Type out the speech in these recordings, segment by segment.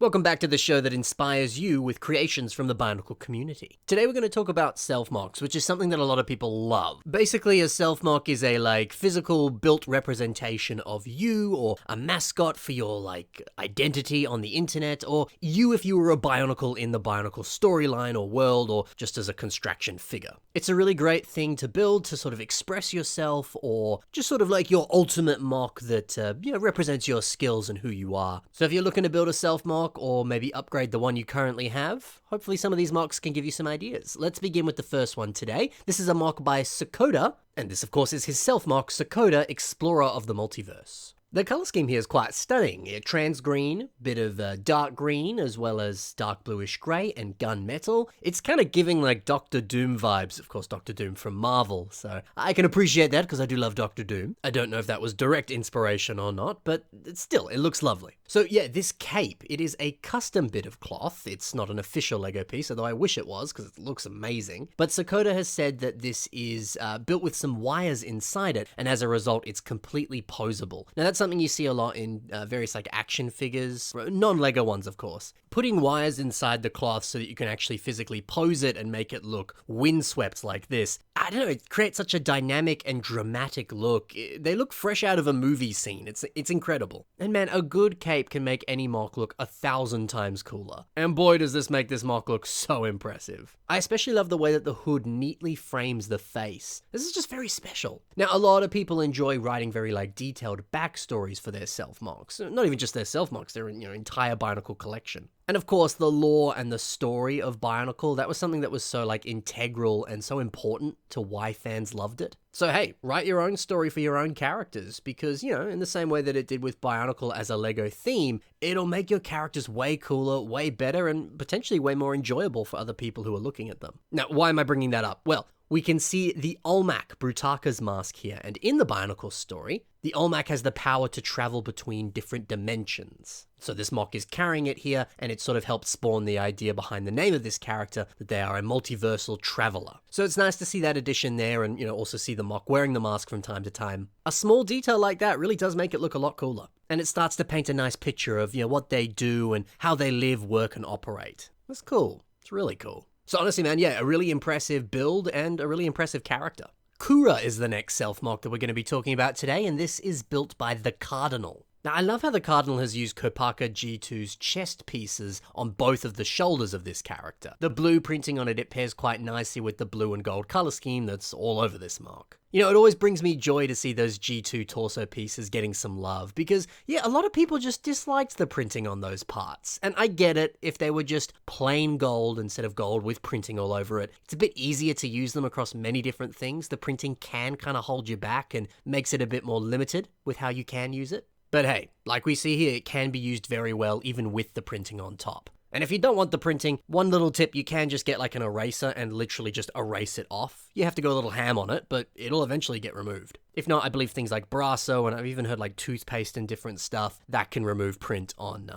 Welcome back to the show that inspires you with creations from the Bionicle community. Today we're going to talk about Self MOCs, which is something that a lot of people love. Basically, a Self MOC is a physical built representation of you, or a mascot for your identity on the internet, or you if you were a Bionicle in the Bionicle storyline or world, or just as a construction figure. It's a really great thing to build to sort of express yourself, or just sort of like your ultimate MOC that represents your skills and who you are. So if you're looking to build a Self MOC, or maybe upgrade the one you currently have, hopefully some of these MOCs can give you some ideas. Let's begin with the first one today. This is a MOC by Kota, and this of course is his Self MOC, Kota, Explorer of the Multiverse. The color scheme here is quite stunning. Trans green, bit of dark green, as well as dark bluish gray and gunmetal. It's kind of giving like Doctor Doom vibes, of course Doctor Doom from Marvel, so I can appreciate that because I do love Doctor Doom. I don't know if that was direct inspiration or not, but still, it looks lovely. So yeah, this cape, it is a custom bit of cloth. It's not an official Lego piece, although I wish it was because it looks amazing. But Kota has said that this is built with some wires inside it, and as a result, it's completely posable. Now that's something you see a lot in various action figures, non-Lego ones of course. Putting wires inside the cloth so that you can actually physically pose it and make it look windswept like this, I don't know, it creates such a dynamic and dramatic look. They look fresh out of a movie scene. It's incredible. And man, a good cape can make any MOC look 1,000 times cooler. And boy does this make this MOC look so impressive. I especially love the way that the hood neatly frames the face. This is just very special. Now a lot of people enjoy writing very detailed backstories for their Self MOCs. Not even just their Self MOCs, their entire Bionicle collection. And of course, the lore and the story of Bionicle, that was something that was so integral and so important to why fans loved it. So hey, write your own story for your own characters because, in the same way that it did with Bionicle as a Lego theme, it'll make your characters way cooler, way better, and potentially way more enjoyable for other people who are looking at them. Now, why am I bringing that up? Well, we can see the Olmec, Brutaka's mask here, and in the Bionicle story, the Olmec has the power to travel between different dimensions. So this MOC is carrying it here, and it sort of helped spawn the idea behind the name of this character, that they are a multiversal traveler. So it's nice to see that addition there, and also see the MOC wearing the mask from time to time. A small detail like that really does make it look a lot cooler. And it starts to paint a nice picture of, what they do and how they live, work, and operate. That's cool. It's really cool. So honestly, man, yeah, a really impressive build and a really impressive character. Kura is the next Self MOC that we're going to be talking about today, and this is built by the Cardinal. Now, I love how the Cardinal has used Kopaka G2's chest pieces on both of the shoulders of this character. The blue printing on it pairs quite nicely with the blue and gold color scheme that's all over this MOC. It always brings me joy to see those G2 torso pieces getting some love because, yeah, a lot of people just disliked the printing on those parts. And I get it, if they were just plain gold instead of gold with printing all over it, it's a bit easier to use them across many different things. The printing can kind of hold you back and makes it a bit more limited with how you can use it. But hey, like we see here, it can be used very well even with the printing on top. And if you don't want the printing, one little tip, you can just get an eraser and literally just erase it off. You have to go a little ham on it, but it'll eventually get removed. If not, I believe things like Brasso, and I've even heard toothpaste and different stuff, that can remove print on,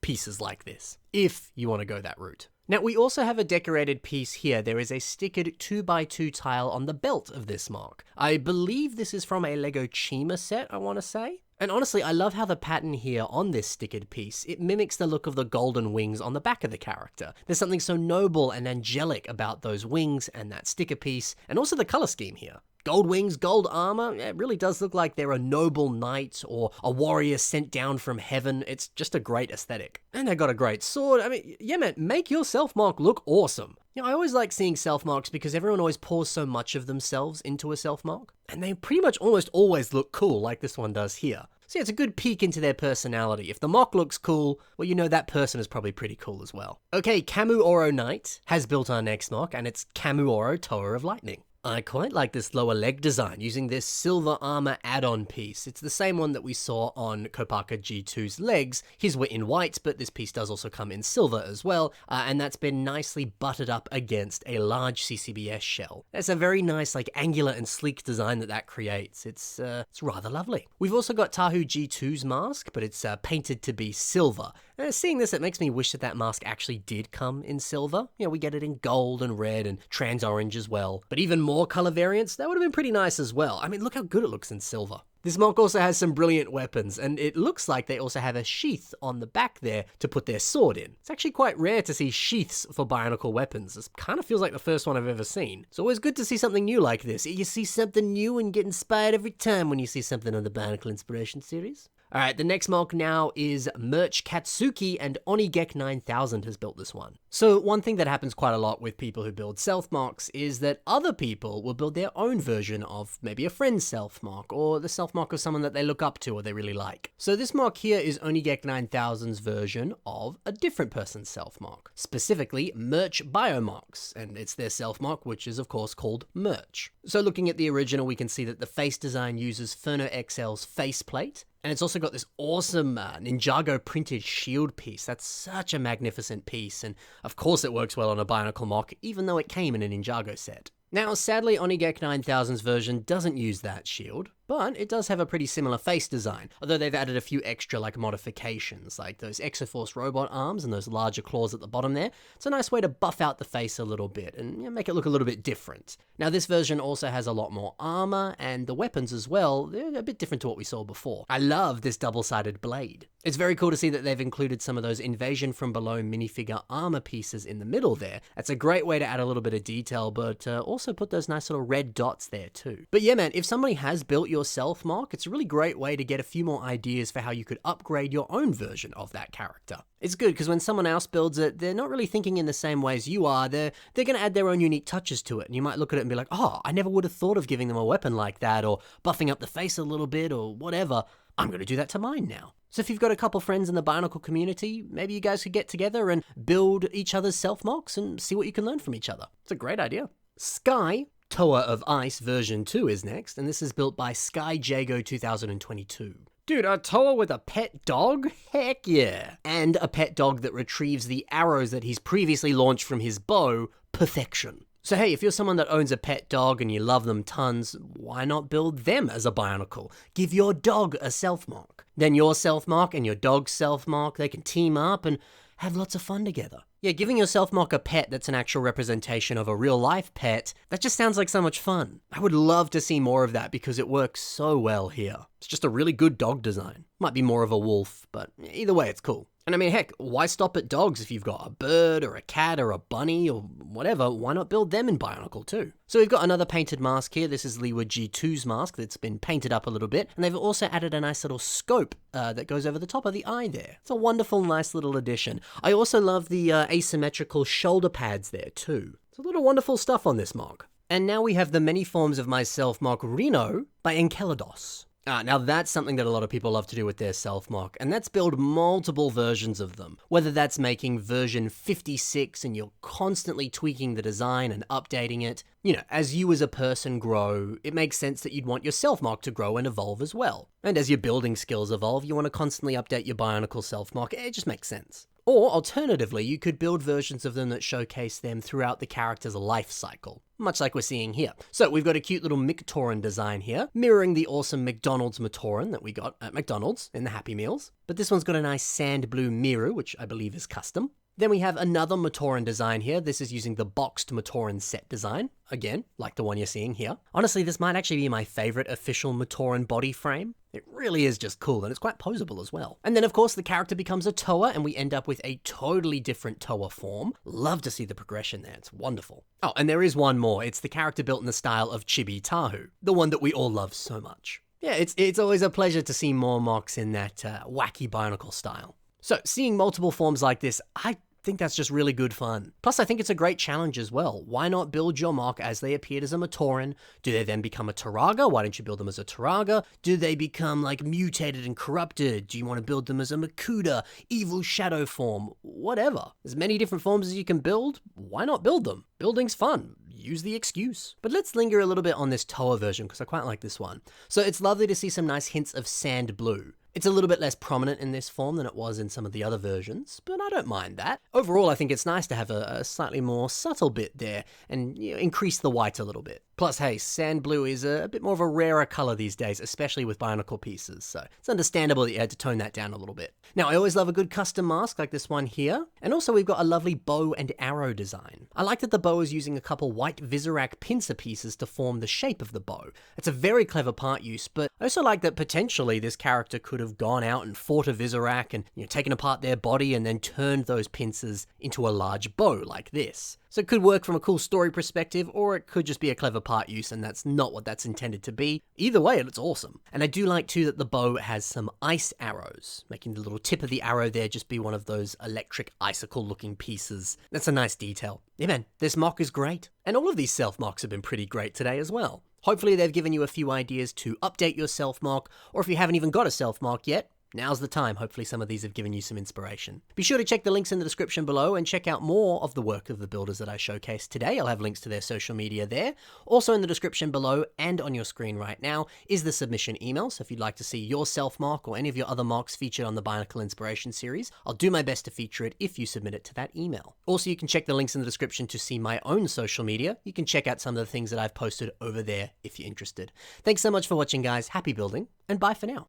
pieces like this, if you want to go that route. Now, we also have a decorated piece here. There is a stickered 2x2 tile on the belt of this MOC. I believe this is from a Lego Chima set, I want to say. And honestly, I love how the pattern here on this stickered piece, it mimics the look of the golden wings on the back of the character. There's something so noble and angelic about those wings and that sticker piece, and also the color scheme here. Gold wings, gold armor, it really does look like they're a noble knight or a warrior sent down from heaven. It's just a great aesthetic. And they got a great sword. I mean, yeah man, make your Self MOC look awesome. I always like seeing Self MOCs because everyone always pours so much of themselves into a Self MOC, and they pretty much almost always look cool like this one does here. So yeah, it's a good peek into their personality. If the MOC looks cool, well, that person is probably pretty cool as well. Okay, Camu Oro Knight has built our next MOC, and it's Camu Oro Tor of Lightning. I quite like this lower leg design using this silver armor add-on piece. It's the same one that we saw on Kopaka G2's legs. His were in white, but this piece does also come in silver as well, and that's been nicely buttered up against a large CCBS shell. That's a very nice, angular and sleek design that creates. It's rather lovely. We've also got Tahu G2's mask, but it's painted to be silver, Seeing this, it makes me wish that that mask actually did come in silver. You know, we get it in gold and red and trans orange as well. But even more color variants, that would have been pretty nice as well. I mean, look how good it looks in silver. This MOC also has some brilliant weapons, and it looks like they also have a sheath on the back there to put their sword in. It's actually quite rare to see sheaths for Bionicle weapons. This kind of feels like the first one I've ever seen. It's always good to see something new like this. You see something new and get inspired every time when you see something on the Bionicle Inspiration series. Alright, the next MOC now is Merch Katsuki, and Onigek9000 has built this one. So one thing that happens quite a lot with people who build Self MOCs is that other people will build their own version of maybe a friend's Self MOC, or the Self MOC of someone that they look up to or they really like. So this MOC here is Onigek9000's version of a different person's Self MOC, specifically Merch Biomocs, and it's their Self MOC, which is of course called Merch. So looking at the original, we can see that the face design uses Furno XL's faceplate, and it's also got this awesome Ninjago printed shield piece. That's such a magnificent piece, and of course it works well on a Bionicle MOC, even though it came in a Ninjago set. Now, sadly, Onigek9000's version doesn't use that shield, but it does have a pretty similar face design, although they've added a few extra modifications, like those Exoforce robot arms and those larger claws at the bottom there. It's a nice way to buff out the face a little bit and make it look a little bit different. Now, this version also has a lot more armor, and the weapons as well, they're a bit different to what we saw before. I love this double-sided blade. It's very cool to see that they've included some of those Invasion from Below minifigure armor pieces in the middle there. That's a great way to add a little bit of detail, but also put those nice little red dots there too. But yeah, man, if somebody has built your Self MOC, it's a really great way to get a few more ideas for how you could upgrade your own version of that character. It's good because when someone else builds it, they're not really thinking in the same way as you are. They're going to add their own unique touches to it, and you might look at it and be like, oh, I never would have thought of giving them a weapon like that, or buffing up the face a little bit, or whatever. I'm going to do that to mine now. So if you've got a couple friends in the Bionicle community, maybe you guys could get together and build each other's Self MOCs and see what you can learn from each other. It's a great idea. Sky Toa of Ice version 2 is next, and this is built by Sky Jago 2022. Dude, a Toa with a pet dog? Heck yeah. And a pet dog that retrieves the arrows that he's previously launched from his bow. Perfection. So hey, if you're someone that owns a pet dog and you love them tons, why not build them as a Bionicle? Give your dog a Self MOC. Then your Self MOC and your dog's Self MOC, they can team up and have lots of fun together. Yeah, giving your Self MOC a pet that's an actual representation of a real-life pet, that just sounds like so much fun. I would love to see more of that because it works so well here. It's just a really good dog design. Might be more of a wolf, but either way, it's cool. And I mean, heck, why stop at dogs if you've got a bird or a cat or a bunny or whatever? Why not build them in Bionicle too? So we've got another painted mask here. This is Leeward G2's mask that's been painted up a little bit. And they've also added a nice little scope that goes over the top of the eye there. It's a wonderful, nice little addition. I also love the asymmetrical shoulder pads there too. It's a lot of wonderful stuff on this MOC. And now we have the many forms of my Self MOC Reno by Enceladus. Now that's something that a lot of people love to do with their Self MOC, and that's build multiple versions of them. Whether that's making version 56 and you're constantly tweaking the design and updating it. You know, as you as a person grow, it makes sense that you'd want your Self MOC to grow and evolve as well. And as your building skills evolve, you want to constantly update your Bionicle Self MOC. It just makes sense. Or alternatively, you could build versions of them that showcase them throughout the character's life cycle, much like we're seeing here. So we've got a cute little Mictoran design here, mirroring the awesome McDonald's Matoran that we got at McDonald's in the Happy Meals. But this one's got a nice sand blue mirror, which I believe is custom. Then we have another Matoran design here. This is using the boxed Matoran set design. Again, like the one you're seeing here. Honestly, this might actually be my favorite official Matoran body frame. It really is just cool, and it's quite poseable as well. And then, of course, the character becomes a Toa, and we end up with a totally different Toa form. Love to see the progression there. It's wonderful. Oh, and there is one more. It's the character built in the style of Chibi Tahu, the one that we all love so much. Yeah, it's always a pleasure to see more MOCs in that wacky Bionicle style. So, seeing multiple forms like this, I think that's just really good fun. Plus, I think it's a great challenge as well. Why not build your MOC as they appeared as a Matoran? Do they then become a Turaga? Why don't you build them as a Turaga? Do they become like mutated and corrupted? Do you want to build them as a Makuta, evil shadow form? Whatever. There's many different forms as you can build. Why not build them? Building's fun. Use the excuse. But let's linger a little bit on this Toa version because I quite like this one. So it's lovely to see some nice hints of sand blue. It's a little bit less prominent in this form than it was in some of the other versions, but I don't mind that. Overall, I think it's nice to have a slightly more subtle bit there and increase the white a little bit. Plus, hey, sand blue is a bit more of a rarer color these days, especially with Bionicle pieces, so it's understandable that you had to tone that down a little bit. Now, I always love a good custom mask like this one here, and also we've got a lovely bow and arrow design. I like that the bow is using a couple white Vizirac pincer pieces to form the shape of the bow. It's a very clever part use, but I also like that potentially this character could have gone out and fought a Vizirac and taken apart their body and then turned those pincers into a large bow like this. So it could work from a cool story perspective, or it could just be a clever part use and that's not what that's intended to be. Either way, it's awesome. And I do like too that the bow has some ice arrows, making the little tip of the arrow there just be one of those electric icicle looking pieces. That's a nice detail. Yeah man, this mock is great. And all of these self mocks have been pretty great today as well. Hopefully they've given you a few ideas to update your self mock, or if you haven't even got a self mock yet, now's the time. Hopefully some of these have given you some inspiration. Be sure to check the links in the description below and check out more of the work of the builders that I showcased today. I'll have links to their social media there. Also in the description below and on your screen right now is the submission email. So if you'd like to see your self mock or any of your other mocks featured on the Bionicle Inspiration series, I'll do my best to feature it if you submit it to that email. Also, you can check the links in the description to see my own social media. You can check out some of the things that I've posted over there if you're interested. Thanks so much for watching, guys. Happy building, and bye for now.